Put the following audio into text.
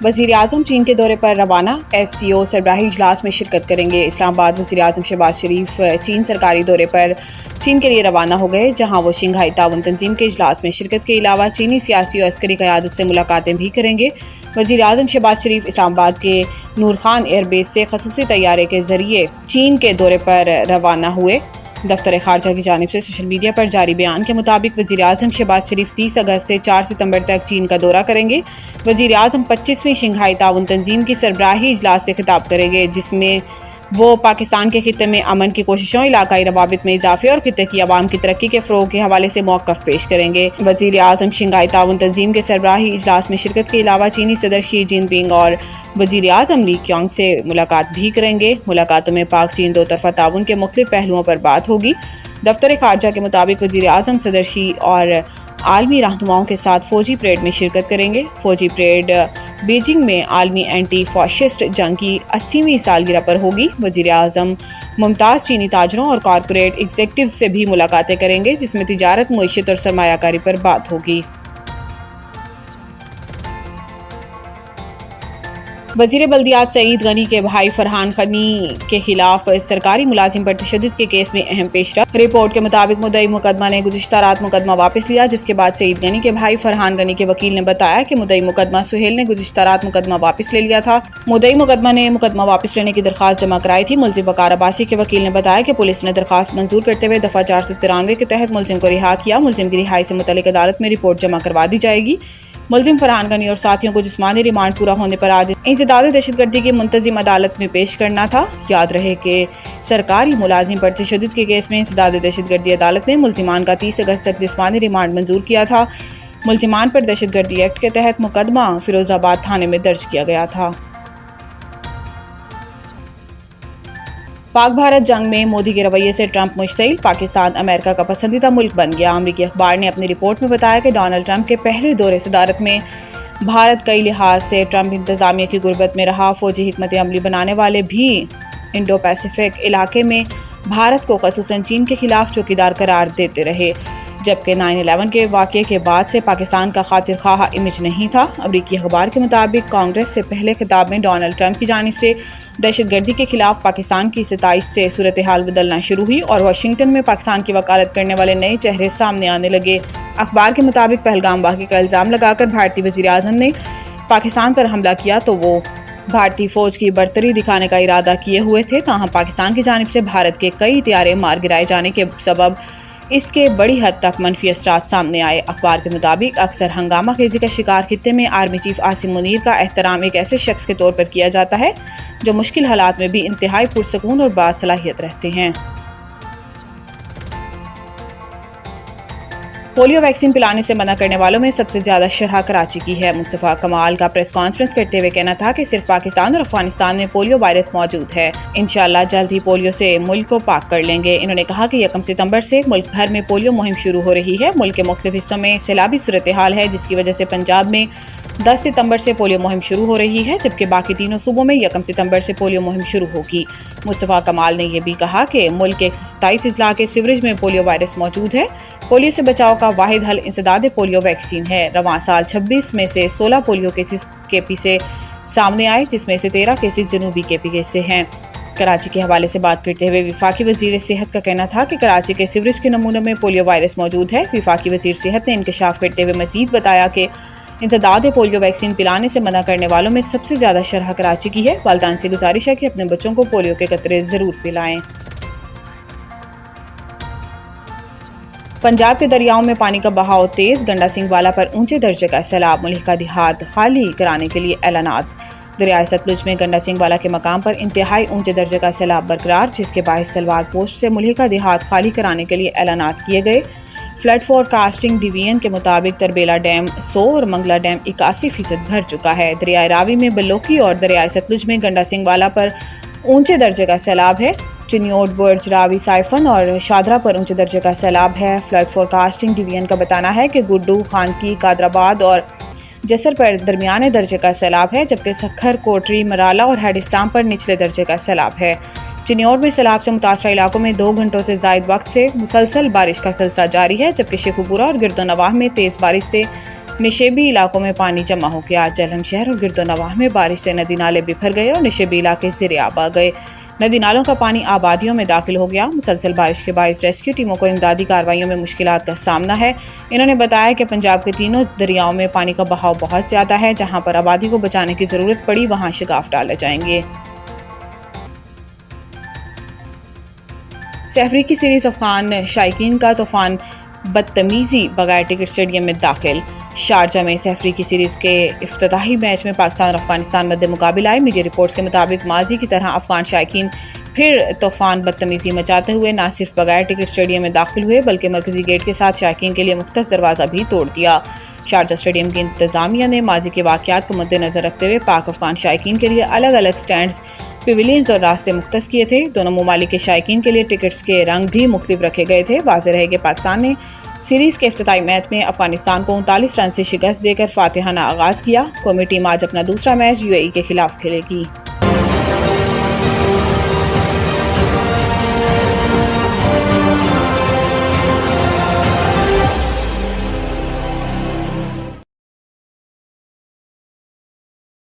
وزیر اعظم چین کے دورے پر روانہ، SCO سربراہی اجلاس میں شرکت کریں گے۔ اسلام آباد وزیر اعظم شہباز شریف چین سرکاری دورے پر چین کے لیے روانہ ہو گئے، جہاں وہ شنگھائی تعاون تنظیم کے اجلاس میں شرکت کے علاوہ چینی سیاسی اور عسکری قیادت سے ملاقاتیں بھی کریں گے۔ وزیر اعظم شہباز شریف اسلام آباد کے نور خان ایئر بیس سے خصوصی طیارے کے ذریعے چین کے دورے پر روانہ ہوئے۔ دفتر خارجہ کی جانب سے سوشل میڈیا پر جاری بیان کے مطابق وزیر اعظم شہباز شریف 30 اگست سے 4 ستمبر تک چین کا دورہ کریں گے۔ وزیر اعظم 25ویں شنگھائی تعاون تنظیم کی سربراہی اجلاس سے خطاب کریں گے، جس میں وہ پاکستان کے خطے میں امن کی کوششوں، علاقائی روابط میں اضافے اور خطے کی عوام کی ترقی کے فروغ کے حوالے سے موقف پیش کریں گے۔ وزیر اعظم شنگھائی تعاون تنظیم کے سربراہی اجلاس میں شرکت کے علاوہ چینی صدر شی جن پنگ اور وزیر اعظم لی کیانگ سے ملاقات بھی کریں گے۔ ملاقاتوں میں پاک چین دو طرفہ تعاون کے مختلف پہلوؤں پر بات ہوگی۔ دفتر خارجہ کے مطابق وزیر اعظم صدر شی اور عالمی رہنماؤں کے ساتھ فوجی پریڈ میں شرکت کریں گے۔ فوجی پریڈ بیجنگ میں عالمی اینٹی فاشسٹ جنگ کی 80ویں سالگرہ پر ہوگی۔ وزیر اعظم ممتاز چینی تاجروں اور کارپوریٹ ایگزیکٹو سے بھی ملاقاتیں کریں گے، جس میں تجارت، معیشت اور سرمایہ کاری پر بات ہوگی۔ وزیر بلدیات سعید غنی کے بھائی فرحان غنی کے خلاف سرکاری ملازم پر تشدد کے کیس میں اہم پیش رفت۔ رپورٹ کے مطابق مدعی مقدمہ نے گزشتہ رات مقدمہ واپس لیا، جس کے بعد سعید غنی کے بھائی فرحان غنی کے وکیل نے بتایا کہ مدعی مقدمہ سہیل نے گزشتہ رات مقدمہ واپس لے لیا تھا۔ مدعی مقدمہ نے مقدمہ واپس لینے کی درخواست جمع کرائی تھی۔ ملزم وقار عباسی کے وکیل نے بتایا کہ پولیس نے درخواست منظور کرتے ہوئے دفعہ 493 کے تحت ملزم کو رہا کیا۔ ملزم کی رہائی سے متعلق عدالت میں رپورٹ جمع کروا دی جائے گی۔ ملزم فرحان غنی اور ساتھیوں کو جسمانی ریمانڈ پورا ہونے پر آج انسداد دہشت گردی کی منتظم عدالت میں پیش کرنا تھا۔ یاد رہے کہ سرکاری ملازم پر تشدد کے کیس میں انسداد دہشت گردی عدالت نے ملزمان کا 30 اگست تک جسمانی ریمانڈ منظور کیا تھا۔ ملزمان پر دہشت گردی ایکٹ کے تحت مقدمہ فیروز آباد تھانے میں درج کیا گیا تھا۔ پاک بھارت جنگ میں مودی کے رویے سے ٹرمپ مشتعل، پاکستان امریکہ کا پسندیدہ ملک بن گیا۔ امریکی اخبار نے اپنی رپورٹ میں بتایا کہ ڈونلڈ ٹرمپ کے پہلے دورے صدارت میں بھارت کئی لحاظ سے ٹرمپ انتظامیہ کی غربت میں رہا۔ فوجی حکمت عملی بنانے والے بھی انڈو پیسیفک علاقے میں بھارت کو خصوصاً چین کے خلاف چوکیدار قرار دیتے رہے، جبکہ 9/11 کے واقعے کے بعد سے پاکستان کا خاطر خواہ امیج نہیں تھا۔ امریکی اخبار کے مطابق کانگریس سے پہلے خطاب میں ڈونلڈ ٹرمپ کی جانب سے دہشت گردی کے خلاف پاکستان کی ستائش سے صورتحال بدلنا شروع ہوئی اور واشنگٹن میں پاکستان کی وکالت کرنے والے نئے چہرے سامنے آنے لگے۔ اخبار کے مطابق پہلگام واقعے کا الزام لگا کر بھارتی وزیر اعظم نے پاکستان پر حملہ کیا تو وہ بھارتی فوج کی برتری دکھانے کا ارادہ کیے ہوئے تھے، تاہم پاکستان کی جانب سے بھارت کے کئی طیارے مار گرائے جانے کے سبب اس کے بڑی حد تک منفی اثرات سامنے آئے۔ اخبار کے مطابق اکثر ہنگامہ خیزی کا شکار خطے میں آرمی چیف عاصم منیر کا احترام ایک ایسے شخص کے طور پر کیا جاتا ہے جو مشکل حالات میں بھی انتہائی پرسکون اور باصلاحیت رہتے ہیں۔ پولیو ویکسین پلانے سے منع کرنے والوں میں سب سے زیادہ شرح کراچی کی ہے۔ مصطفیٰ کمال کا پریس کانفرنس کرتے ہوئے کہنا تھا کہ صرف پاکستان اور افغانستان میں پولیو وائرس موجود ہے، انشاءاللہ جلد ہی پولیو سے ملک کو پاک کر لیں گے۔ انہوں نے کہا کہ 1 ستمبر سے ملک بھر میں پولیو مہم شروع ہو رہی ہے۔ ملک کے مختلف حصوں میں سیلابی صورتحال ہے، جس کی وجہ سے پنجاب میں 10 ستمبر سے پولیو مہم شروع ہو رہی ہے، جبکہ باقی تینوں صوبوں میں 1 ستمبر سے پولیو مہم شروع ہوگی۔ مصطفیٰ کمال نے یہ بھی کہا کہ ملک کے 127 اضلاع کے سیوریج میں پولیو وائرس موجود ہے۔ پولیو سے بچاؤ کا واحد حل انسداد پولیو ویکسین ہے۔ رواں سال 26 میں سے 16 پولیو کیسز KP سے سامنے آئے، جس میں سے 13 کیسز جنوبی KP سے ہیں۔ کراچی کے حوالے سے بات کرتے ہوئے وفاقی وزیر صحت کا کہنا تھا کہ کراچی کے سیوریج کے نمونوں میں پولیو وائرس موجود ہے۔ وفاقی وزیر صحت نے انکشاف کرتے ہوئے مزید بتایا کہ انسداد پولیو ویکسین پلانے سے منع کرنے والوں میں سب سے زیادہ شرح کراچی کی ہے۔ والدین سے گزارش ہے کہ اپنے بچوں کو پولیو کے قطرے ضرور پلائیں۔ پنجاب کے دریاؤں میں پانی کا بہاؤ تیز، گنڈا سنگھ والا پر اونچے درجے کا سیلاب، ملحقہ دیہات خالی کرانے کے لیے اعلانات۔ دریائے ستلج میں گنڈا سنگھ والا کے مقام پر انتہائی اونچے درجے کا سیلاب برقرار، جس کے باعث تلوار پوسٹ سے ملحقہ دیہات خالی کرانے کے لیے اعلانات کیے گئے۔ فلڈ فور کاسٹنگ ڈویژن کے مطابق تربیلا ڈیم 100 اور منگلا ڈیم 81% بھر چکا ہے۔ دریائے راوی میں بلوکی اور دریائے ستلج میں گنڈا سنگھ والا پر اونچے درجے کا سیلاب ہے۔ چنیوٹ، برج، راوی، سائفن اور شادرہ پر اونچے درجے کا سیلاب ہے۔ فلڈ فور کاسٹنگ ڈویژن کا بتانا ہے کہ گڈو، خانکی، قادرآباد اور جسر پر درمیانے درجے کا سیلاب ہے، جبکہ سکھر، کوٹری، مرالا اور ہیڈ اسٹام پر نچلے درجے کا سیلاب ہے۔ چنیوٹ میں سیلاب سے متاثرہ علاقوں میں 2 گھنٹوں سے زائد وقت سے مسلسل بارش کا سلسلہ جاری ہے، جبکہ شیخوپورہ اور گرد و نواح میں تیز بارش سے نشیبی علاقوں میں پانی جمع ہو گیا۔ جلند شہر اور گرد و نواح میں بارش سے ندی نالے بکھر گئے اور نشیبی علاقے زیر آب آ گئے۔ ندی نالوں کا پانی آبادیوں میں داخل ہو گیا۔ مسلسل بارش کے باعث ریسکیو ٹیموں کو امدادی کارروائیوں میں مشکلات کا سامنا ہے۔ انہوں نے بتایا کہ پنجاب کے تینوں دریاؤں میں پانی کا بہاؤ بہت زیادہ ہے۔ جہاں پر آبادی کو بچانے کی ضرورت پڑی وہاں شگاف ڈالے جائیں گے۔ سیف کی سیریز افغان شائقین کا طوفان بدتمیزی بغیر ٹکٹ اسٹیڈیم میں داخل۔ شارجہ میں سیف کی سیریز کے افتتاحی میچ میں پاکستان اور افغانستان مد مقابل آئے۔ میڈیا رپورٹس کے مطابق ماضی کی طرح افغان شائقین پھر طوفان بدتمیزی مچاتے ہوئے نہ صرف بغیر ٹکٹ اسٹیڈیم میں داخل ہوئے بلکہ مرکزی گیٹ کے ساتھ شائقین کے لیے مختص دروازہ بھی توڑ دیا۔ شارجہ اسٹیڈیم کی انتظامیہ نے ماضی کے واقعات کو مد نظر رکھتے ہوئے پاک افغان شائقین کے لیے الگ الگ سٹینڈز، پیویلینز اور راستے مختص کیے تھے۔ دونوں ممالک کے شائقین کے لیے ٹکٹس کے رنگ بھی مختلف رکھے گئے تھے۔ واضح رہے کہ پاکستان نے سیریز کے افتتاحی میچ میں افغانستان کو 39 رن سے شکست دے کر فاتحانہ آغاز کیا۔ قومی ٹیم آج اپنا دوسرا میچ UAE کے خلاف کھیلے گی۔